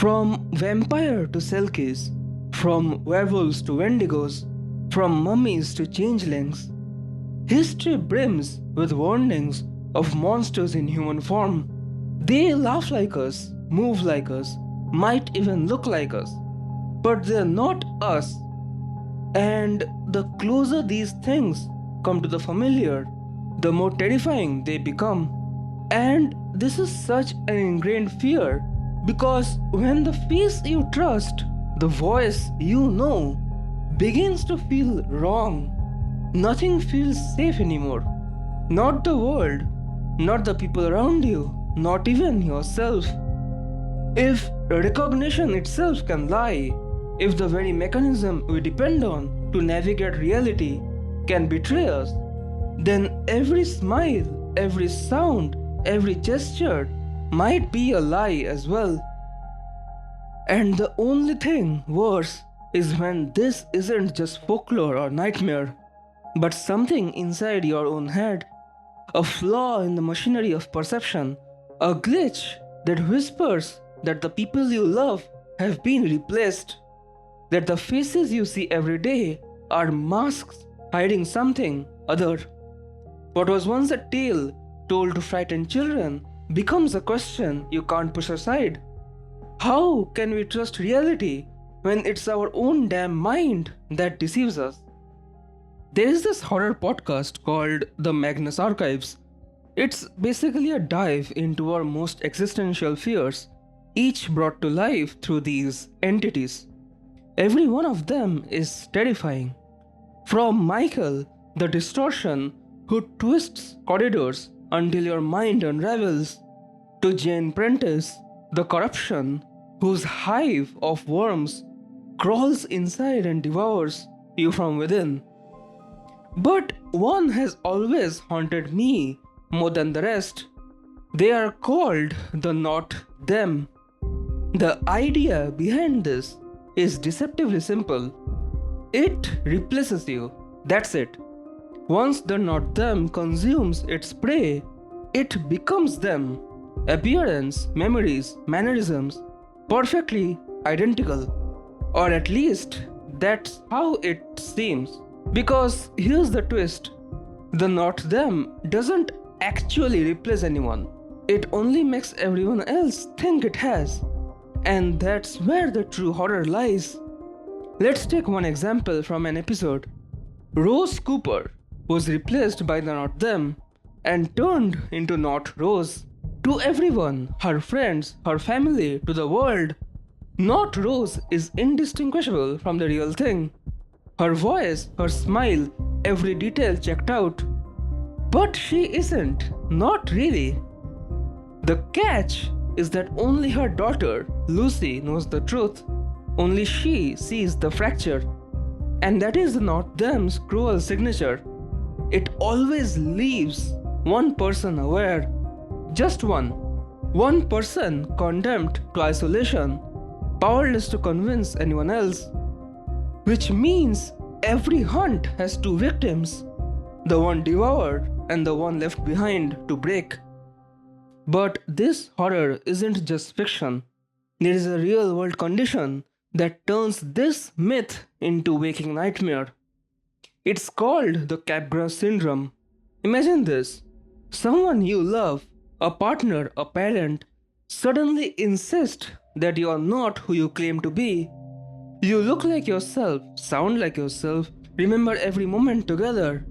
From vampire to selkies, from werewolves to wendigos, from mummies to changelings, history brims with warnings of monsters in human form. They laugh like us, move like us, might even look like us, but they're not us. And the closer these things come to the familiar, the more terrifying they become. And this is such an ingrained fear because when the face you trust, the voice you know, begins to feel wrong, nothing feels safe anymore. Not the world, not the people around you, not even yourself. If recognition itself can lie, if the very mechanism we depend on to navigate reality can betray us, then every smile, every sound, every gesture might be a lie as well. And the only thing worse is when this isn't just folklore or nightmare, but something inside your own head, a flaw in the machinery of perception, a glitch that whispers that the people you love have been replaced, that the faces you see every day are masks hiding something other. What was once a tale told to frighten children becomes a question you can't push aside. How can we trust reality when it's our own damn mind that deceives us? There is this horror podcast called The Magnus Archives. It's basically a dive into our most existential fears, each brought to life through these entities. Every one of them is terrifying. From Michael, the distortion who twists corridors until your mind unravels, to Jane Prentice, the corruption whose hive of worms crawls inside and devours you from within. But one has always haunted me more than the rest. They are called the not them. The idea behind this is deceptively simple. It replaces you. That's it. Once the not them consumes its prey, it becomes them. Appearance, memories, mannerisms, perfectly identical. Or at least, that's how it seems. Because here's the twist. The not them doesn't actually replace anyone. It only makes everyone else think it has. And that's where the true horror lies. Let's take one example from an episode. Rose Cooper was replaced by the not them and turned into not Rose. To everyone, her friends, her family, to the world, not Rose is indistinguishable from the real thing. Her voice, her smile, every detail checked out. But she isn't, not really. The catch is that only her daughter, Lucy, knows the truth. Only she sees the fracture. And that is not them's cruel signature. It always leaves one person aware. Just one. One person condemned to isolation, powerless to convince anyone else. Which means every hunt has two victims, the one devoured and the one left behind to break. But this horror isn't just fiction. There is a real world condition that turns this myth into waking nightmare. It's called the Capgras Syndrome. Imagine this. Someone you love, a partner, a parent, suddenly insist that you are not who you claim to be. You look like yourself, sound like yourself, remember every moment together.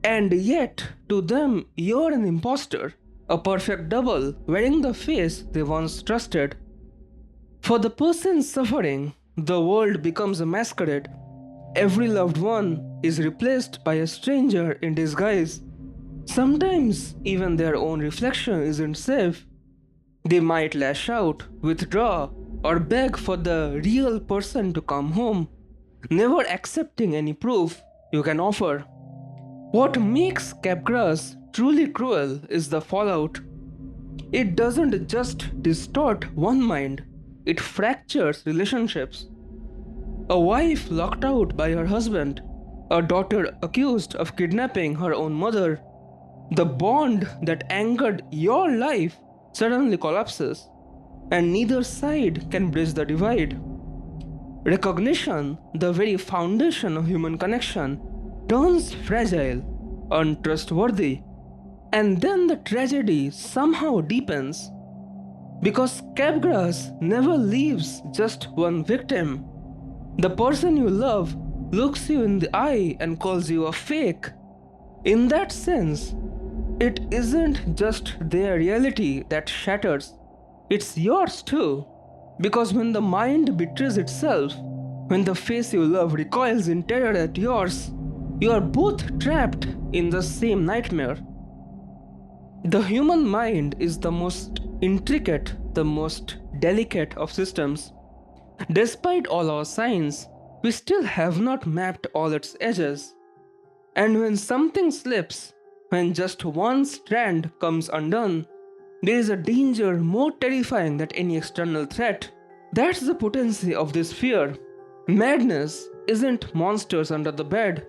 And yet, to them, you're an imposter, a perfect double, wearing the face they once trusted. For the person suffering, the world becomes a masquerade. Every loved one is replaced by a stranger in disguise. Sometimes, even their own reflection isn't safe. They might lash out, withdraw, or beg for the real person to come home, never accepting any proof you can offer. What makes Capgras truly cruel is the fallout. It doesn't just distort one mind, it fractures relationships. A wife locked out by her husband, a daughter accused of kidnapping her own mother. The bond that anchored your life suddenly collapses. and neither side can bridge the divide. Recognition, the very foundation of human connection, turns fragile, untrustworthy, and then the tragedy somehow deepens. Because Capgras never leaves just one victim. The person you love looks you in the eye and calls you a fake. In that sense, it isn't just their reality that shatters, it's yours too. Because when the mind betrays itself, when the face you love recoils in terror at yours, you are both trapped in the same nightmare. The human mind is the most intricate, the most delicate of systems. Despite all our science, we still have not mapped all its edges. And when something slips, when just one strand comes undone, there is a danger more terrifying than any external threat. That's the potency of this fear. Madness isn't monsters under the bed,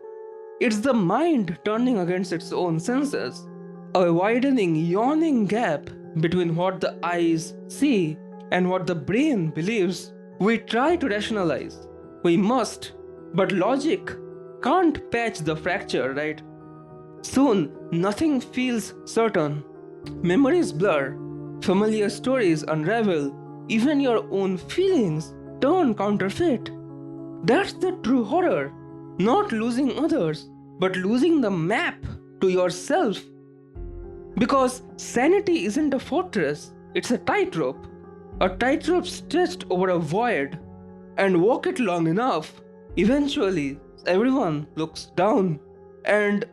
it's the mind turning against its own senses. A widening, yawning gap between what the eyes see and what the brain believes. We try to rationalize. We must, but logic can't patch the fracture, right? Soon, nothing feels certain. Memories blur, familiar stories unravel, even your own feelings turn counterfeit. That's the true horror. Not losing others, but losing the map to yourself. Because sanity isn't a fortress, it's a tightrope. A tightrope stretched over a void. And walk it long enough, eventually everyone looks down. And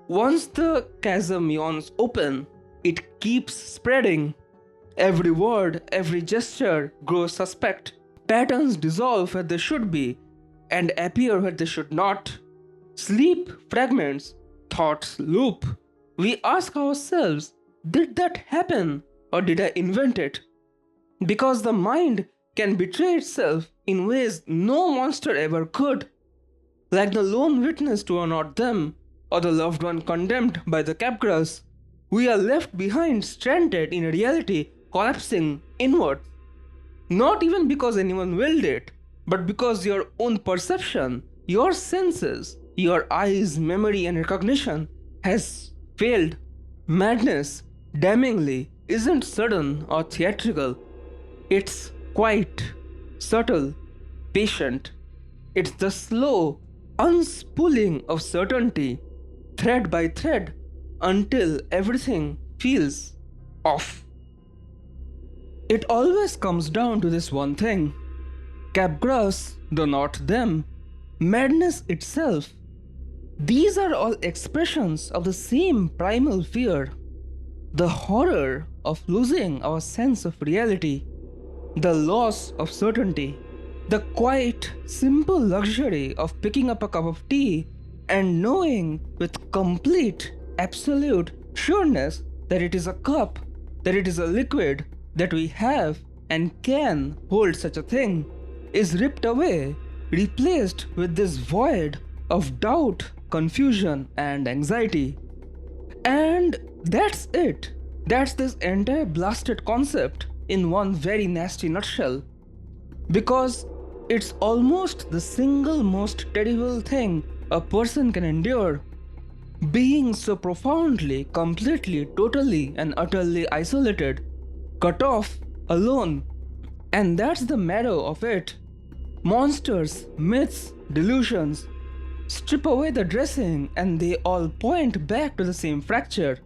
once the chasm yawns open, it keeps spreading. Every word, every gesture grows suspect. Patterns dissolve where they should be and appear where they should not. Sleep fragments, thoughts loop. We ask ourselves, did that happen or did I invent it? Because the mind can betray itself in ways no monster ever could. Like the lone witness to a not them, or the loved one condemned by the Capgras, we are left behind stranded in a reality collapsing inward. Not even because anyone willed it, but because your own perception, your senses, your eyes, memory, and recognition has failed. Madness, damningly, isn't sudden or theatrical. It's quiet, subtle, patient. It's the slow unspooling of certainty, thread by thread, until everything feels off. It always comes down to this one thing. Capgras, though not them, madness itself. These are all expressions of the same primal fear. The horror of losing our sense of reality, the loss of certainty, the quiet, simple luxury of picking up a cup of tea and knowing with complete, absolute sureness that it is a cup, that it is a liquid, that we have and can hold such a thing, is ripped away, replaced with this void of doubt, confusion, and anxiety. And that's it. That's this entire blasted concept in one very nasty nutshell. Because it's almost the single most terrible thing a person can endure. Being so profoundly, completely, totally, and utterly isolated, cut off, alone. And that's the marrow of it. Monsters, myths, delusions. Strip away the dressing and they all point back to the same fracture.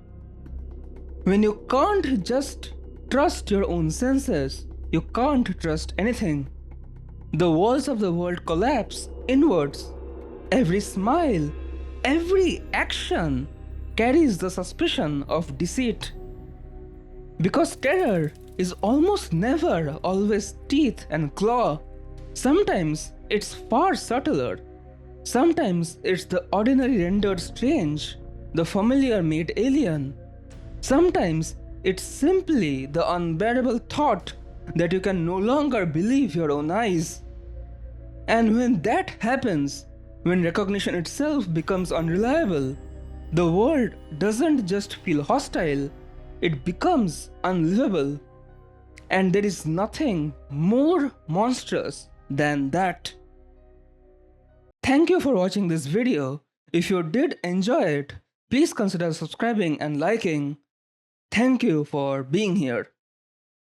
When you can't just trust your own senses, you can't trust anything. The walls of the world collapse inwards. Every smile, every action carries the suspicion of deceit. Because terror is almost never always teeth and claw. Sometimes it's far subtler. Sometimes it's the ordinary rendered strange, the familiar made alien. Sometimes it's simply the unbearable thought that you can no longer believe your own eyes. And when that happens, when recognition itself becomes unreliable, the world doesn't just feel hostile, it becomes unlivable. And there is nothing more monstrous than that. Thank you for watching this video. If you did enjoy it, please consider subscribing and liking. Thank you for being here.